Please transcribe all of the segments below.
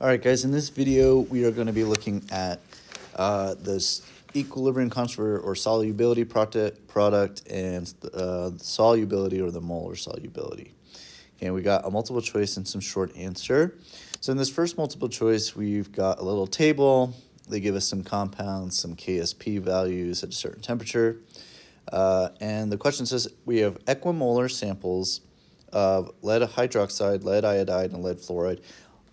All right, guys, in this video, we are going to be looking at this equilibrium constant or solubility product and the solubility or the molar solubility. Okay, we got a multiple choice and some short answer. So in this first multiple choice, we've got a little table. They give us some compounds, some Ksp values at a certain temperature. And the question says we have equimolar samples of lead hydroxide, lead iodide, and lead fluoride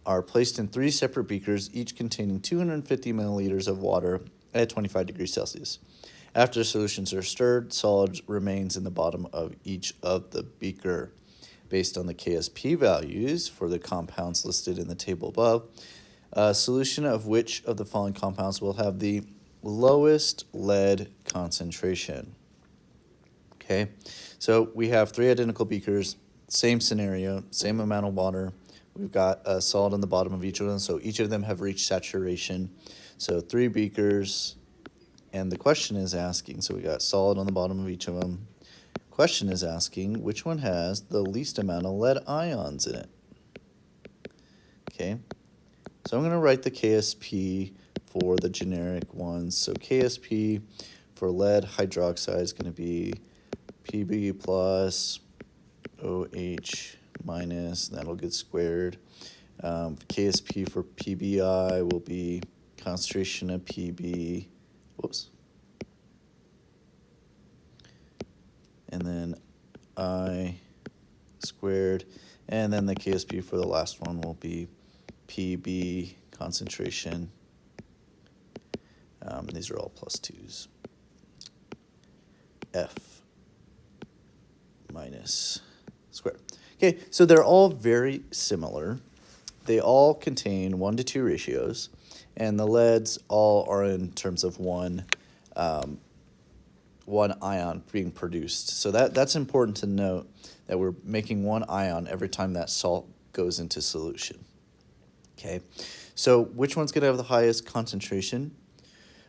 are placed in 3 separate beakers, each containing 250 milliliters of water at 25 degrees Celsius. After solutions are stirred, solid remains in the bottom of each of the beaker. Based on the Ksp values for the compounds listed in the table above, a solution of which of the following compounds will have the lowest lead concentration? Okay, so we have 3 identical beakers, same scenario, same amount of water. We've got a solid on the bottom of each of them, so each of them have reached saturation. So 3 beakers, and the question is asking, so we got solid on the bottom of each of them. Question is asking, which one has the least amount of lead ions in it? Okay, so I'm going to write the Ksp for the generic ones. So Ksp for lead hydroxide is going to be Pb plus OH minus, and that'll get squared. Ksp for PBI will be concentration of Pb, and then I squared, and then the Ksp for the last one will be Pb concentration. These are all plus 2's. F minus squared. Okay, so they're all very similar. They all contain 1-to-2 ratios, and the leads all are in terms of one ion being produced. So that's important to note, that we're making 1 ion every time that salt goes into solution. Okay, so which one's going to have the highest concentration?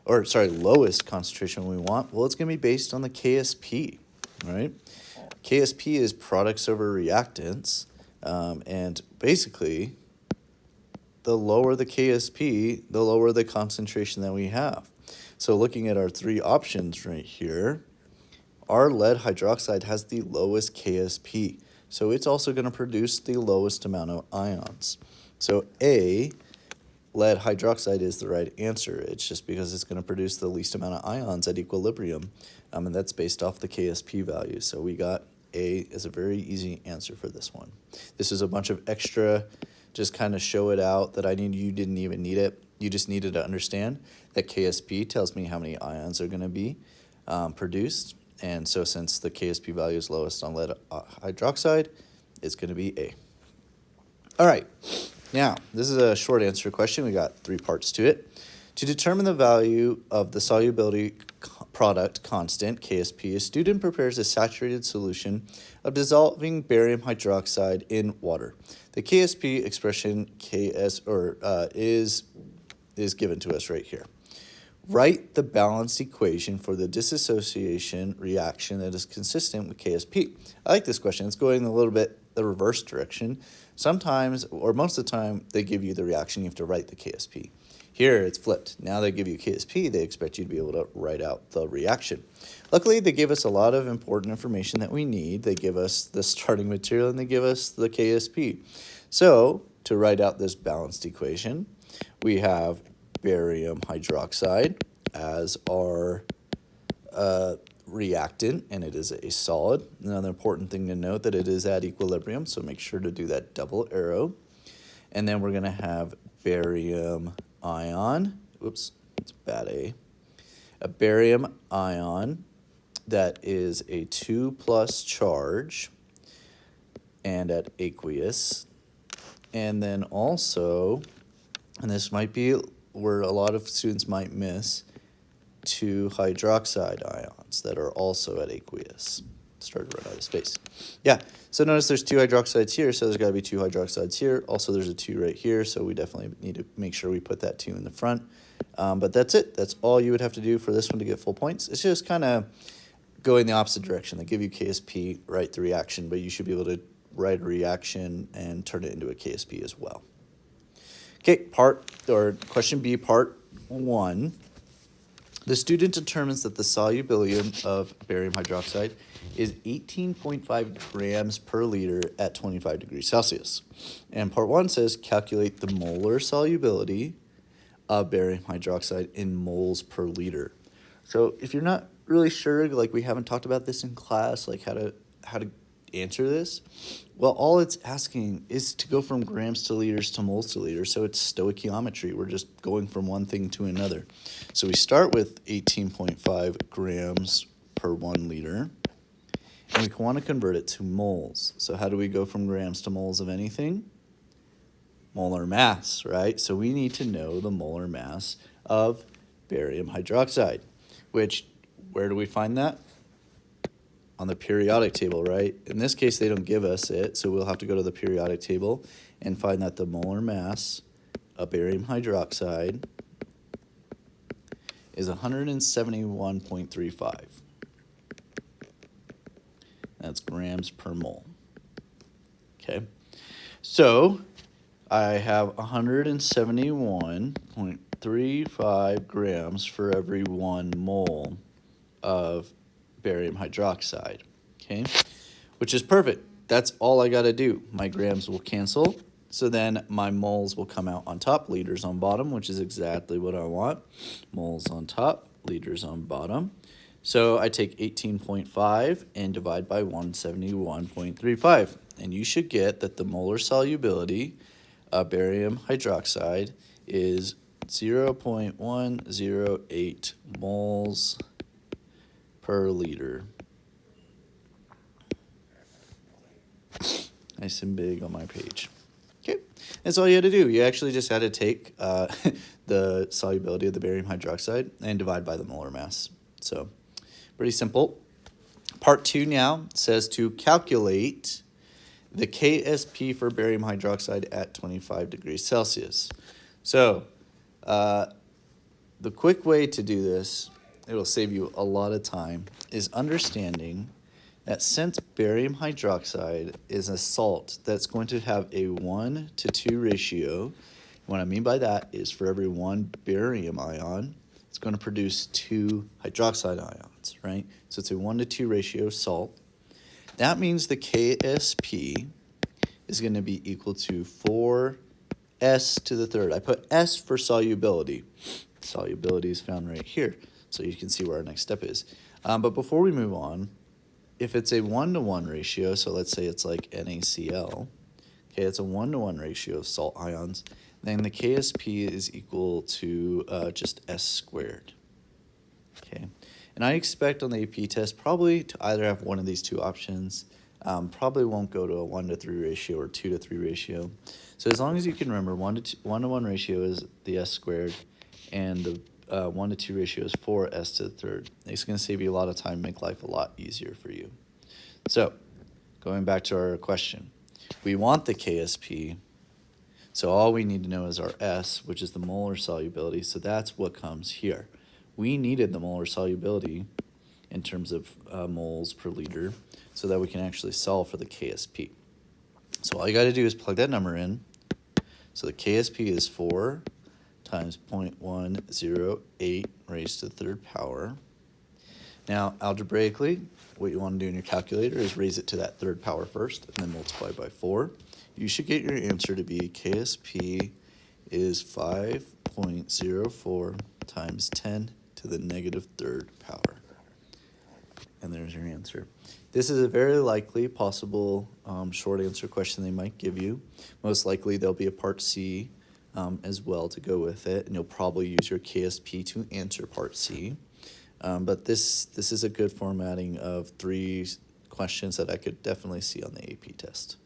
Or, sorry, lowest concentration we want? Well, it's going to be based on the Ksp, right? Ksp is products over reactants, and basically, the lower the Ksp, the lower the concentration that we have. So looking at our 3 options right here, our lead hydroxide has the lowest Ksp, so it's also going to produce the lowest amount of ions. So A, lead hydroxide, is the right answer. It's just because it's going to produce the least amount of ions at equilibrium, and that's based off the Ksp value. So we got A as a very easy answer for this one. This is a bunch of extra, just kind of show it out that you didn't even need it. You just needed to understand that Ksp tells me how many ions are going to be produced. And so since the Ksp value is lowest on lead hydroxide, it's going to be A. All right. Now, this is a short answer question. We got 3 parts to it. To determine the value of the solubility product constant, Ksp, a student prepares a saturated solution of dissolving barium hydroxide in water. The Ksp expression is given to us right here. Write the balanced equation for the dissociation reaction that is consistent with Ksp. I like this question. It's going a little bit the reverse direction. Sometimes, or most of the time, they give you the reaction. You have to write the Ksp. Here, it's flipped. Now they give you Ksp, they expect you to be able to write out the reaction. Luckily, they give us a lot of important information that we need. They give us the starting material, and they give us the Ksp. So, to write out this balanced equation, we have barium hydroxide as our reactant, and it is a solid. Another important thing to note that it is at equilibrium, so make sure to do that double arrow. And then we're going to have barium ion, it's bad a barium ion that is a 2+ charge and at aqueous. And then also, and this might be where a lot of students might miss, 2 hydroxide ions that are also at aqueous. Started to run out of space. Yeah, so notice there's 2 hydroxides here, so there's got to be 2 hydroxides here. Also, there's a 2 right here, so we definitely need to make sure we put that 2 in the front. But that's it. That's all you would have to do for this one to get full points. It's just kind of going the opposite direction. They give you Ksp, write the reaction, but you should be able to write a reaction and turn it into a Ksp as well. Okay, question B, part 1. The student determines that the solubility of barium hydroxide is 18.5 grams per liter at 25 degrees Celsius. And part 1 says calculate the molar solubility of barium hydroxide in moles per liter. So if you're not really sure, like we haven't talked about this in class, like how to answer this, well, all it's asking is to go from grams to liters to moles to liters. So it's stoichiometry. We're just going from one thing to another. So we start with 18.5 grams per 1 liter, and we want to convert it to moles. So how do we go from grams to moles of anything? Molar mass, right? So we need to know the molar mass of barium hydroxide, which, where do we find that? On the periodic table, right? In this case, they don't give us it, so we'll have to go to the periodic table and find that the molar mass of barium hydroxide is 171.35. That's grams per mole. Okay, so I have 171.35 grams for every 1 mole of barium hydroxide, okay, which is perfect. That's all I got to do. My grams will cancel, so then my moles will come out on top, liters on bottom, which is exactly what I want. Moles on top, liters on bottom. So I take 18.5 and divide by 171.35, and you should get that the molar solubility of barium hydroxide is 0.108 moles per liter. Nice and big on my page. Okay, that's all you had to do. You actually just had to take the solubility of the barium hydroxide and divide by the molar mass. So pretty simple. Part 2 now says to calculate the Ksp for barium hydroxide at 25 degrees Celsius. So the quick way to do this, it'll save you a lot of time, is understanding that since barium hydroxide is a salt that's going to have a 1 to 2 ratio, what I mean by that is for every 1 barium ion, it's going to produce 2 hydroxide ions, right? So it's a 1 to 2 ratio salt. That means the Ksp is going to be equal to 4s to the third. I put s for solubility. Solubility is found right here, so you can see where our next step is. But before we move on, if it's a 1-to-1 ratio, so let's say it's like NaCl, okay, it's a 1-to-1 ratio of salt ions, then the Ksp is equal to just s squared, okay? And I expect on the AP test probably to either have one of these two options. Probably won't go to a 1 to 3 ratio or 2 to 3 ratio. So as long as you can remember, 1 to 1 ratio is the s squared, and the 1 to 2 ratio is 4s to the third. It's going to save you a lot of time, make life a lot easier for you. So going back to our question, we want the Ksp, so all we need to know is our S, which is the molar solubility, so that's what comes here. We needed the molar solubility in terms of moles per liter so that we can actually solve for the Ksp. So all you got to do is plug that number in. So the Ksp is 4 times 0.108 raised to the third power. Now, algebraically, what you want to do in your calculator is raise it to that third power first and then multiply by 4. You should get your answer to be Ksp is 5.04 times 10 to the negative third power. And there's your answer. This is a very likely possible short answer question they might give you. Most likely there'll be a part C as well to go with it, and you'll probably use your Ksp to answer part C. But this is a good formatting of 3 questions that I could definitely see on the AP test.